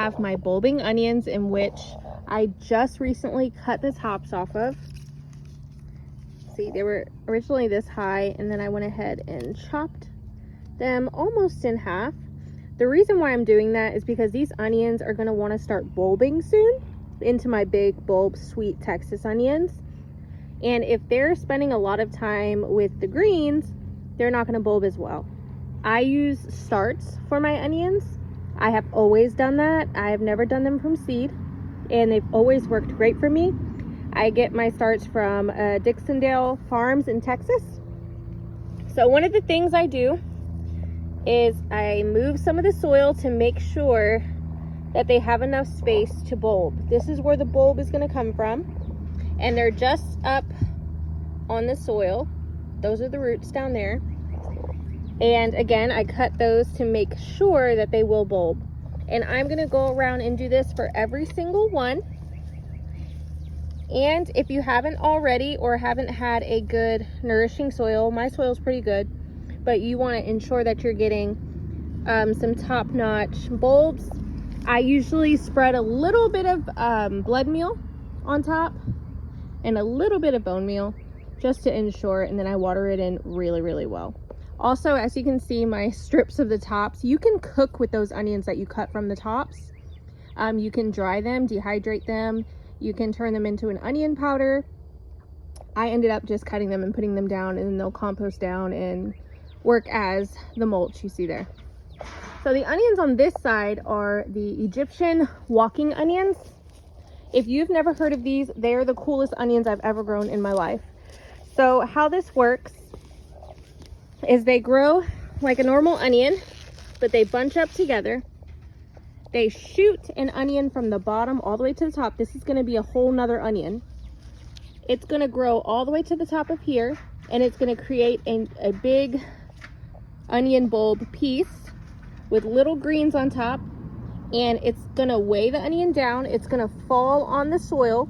have my bulbing onions, in which I just recently cut the tops off of. See, they were originally this high, and then I went ahead and chopped them almost in half. The reason why I'm doing that is because these onions are going to want to start bulbing soon into my big bulb sweet Texas onions. And if they're spending a lot of time with the greens, they're not going to bulb as well. I use starts for my onions. I have always done that. I have never done them from seed, and they've always worked great for me. I get my starts from Dixondale Farms in Texas. So one of the things I do is I move some of the soil to make sure that they have enough space to bulb. This is where the bulb is going to come from, and they're just up on the soil. Those are the roots down there. And again, I cut those to make sure that they will bulb. And I'm going to go around and do this for every single one. And if you haven't already, or haven't had a good nourishing soil, my soil is pretty good, but you want to ensure that you're getting some top-notch bulbs. I usually spread a little bit of blood meal on top and a little bit of bone meal just to ensure, and then I water it in really, really well. Also, as you can see, my strips of the tops, you can cook with those onions that you cut from the tops. You can dry them, dehydrate them, you can turn them into an onion powder. I ended up just cutting them and putting them down, and then they'll compost down and work as the mulch you see there. So the onions on this side are the Egyptian walking onions. If you've never heard of these, they're the coolest onions I've ever grown in my life. So how this works is they grow like a normal onion, but they bunch up together. They shoot an onion from the bottom all the way to the top. This is going to be a whole nother onion. It's going to grow all the way to the top of here, and it's going to create a big onion bulb piece with little greens on top, and it's going to weigh the onion down. It's going to fall on the soil,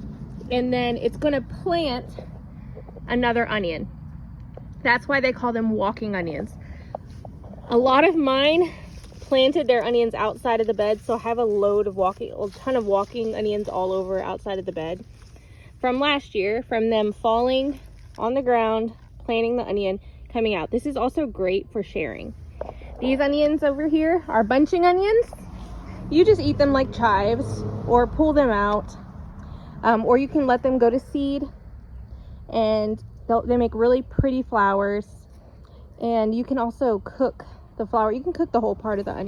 and then it's going to plant another onion. That's why they call them walking onions. A lot of mine planted their onions outside of the bed, so I have a ton of walking onions all over outside of the bed from last year, from them falling on the ground, planting the onion, coming out. This is also great for sharing. These onions over here are bunching onions. You just eat them like chives, or pull them out, or you can let them go to seed, and they make really pretty flowers. And you can also cook the flower. You can cook the whole part of the onion.